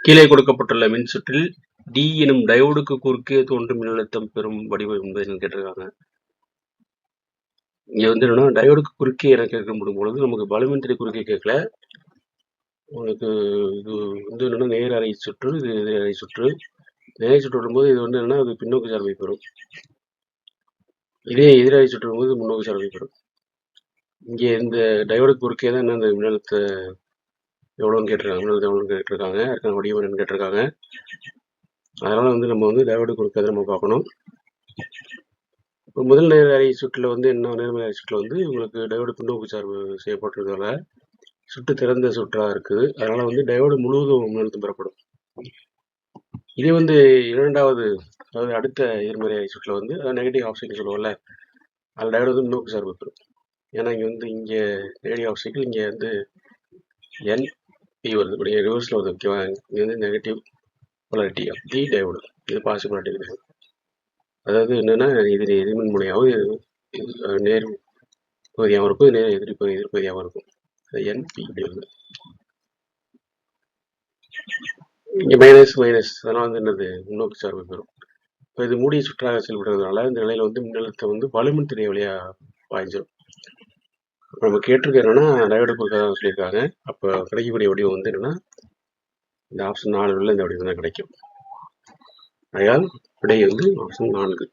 கீழே கொடுக்கப்பட்டுள்ள மின்சுற்றில் டி எனும் டயோடுக்கு குறுக்கே தோன்றும் மின்னழுத்தம் பெறும் வடிவம் என்பதை கேட்டிருக்காங்க. இங்க வந்து என்னன்னா டயோடுக்கு குறுக்கே என கேட்கப்படும் பொழுது நமக்கு பளுமின்தடை குறுக்கே கேட்கல. உங்களுக்கு இது வந்து என்னன்னா நேர் அரை சுற்று, இது எதிர் அரை சுற்று. நேர் சுற்று வரும்போது இது வந்து என்னன்னா அது பின்னோக்கு சார்பை பெறும். இதே எதிரலை சுற்று வரும்போது முன்னோக்கு சார்பை பெறும். இங்கே இந்த டயோடுக்கு குறுக்கே தான் என்ன இந்த மின்னழுத்த எவ்வளோன்னு கேட்டிருக்காங்க. மின்னழுத்தம் எவ்வளோன்னு கேட்டிருக்காங்க. அதுக்கான வடிவம் என்னன்னு கேட்டிருக்காங்க. அதனால வந்து நம்ம வந்து டயோடு குறுக்கே நம்ம பார்க்கணும். இப்போ முதல் நேர் அரை சுற்றில் வந்து என்ன நேர்மறை அரை சுற்றில் வந்து உங்களுக்கு டயோடு பின்னோக்கு சார்பு செய்யப்பட்டிருக்கிறதால சுற்று திறந்த சுற்றாக இருக்குது. அதனால வந்து டயோடு முழுவதும் மின்னழுத்தம் பெறப்படும். இதே வந்து இரண்டாவது அதாவது அடுத்த எதிர்மறை சுற்றில் வந்து நெகட்டிவ் ஆஃப் சைக்கிள் சொல்லுவோம்ல, அதில் டயோடு வந்து முன்னோக்கு சார்பு பெறும். ஏன்னா இங்கே வந்து இங்கே நெகட்டிவ் ஆஃப் சைக்கிள் இங்கே வந்து என் பி வருது, இப்படி ரிவர்ஸில் வருது. ஓகேவா? இங்கே வந்து negative polarity of the diode, இது பாசிட்டிவ் போலாரிட்டி கிடையாது. அதாவது என்னன்னா இது எதிர்மின் முனையாகவும் நேர் பகுதியாகவும் இருக்கும், நேர் எதிர்பகுதியாகவும் இருக்கும். என்பி இப்படி வருது. இங்கே மைனஸ் அதனால் வந்து என்னது முன்னோக்கு சார்பு பெறும். இப்போ இது மூடிய சுற்றாக செயல்படுறதுனால இந்த நிலையில வந்து மின்னழுத்தம் வந்து பளுமின் திரை வழியாக பாய்ஞ்சிடும். நம்ம கேட்டிருக்க என்னன்னா டயோடு குறுக்காக தான் சொல்லியிருக்காங்க. அப்போ கிடைக்கக்கூடிய வடிவம் வந்து என்னன்னா இந்த ஆப்ஷன் 4 உள்ள இந்த வடிவம் தான் கிடைக்கும். ஆகையால் விடை வந்து ஆப்ஷன் 4.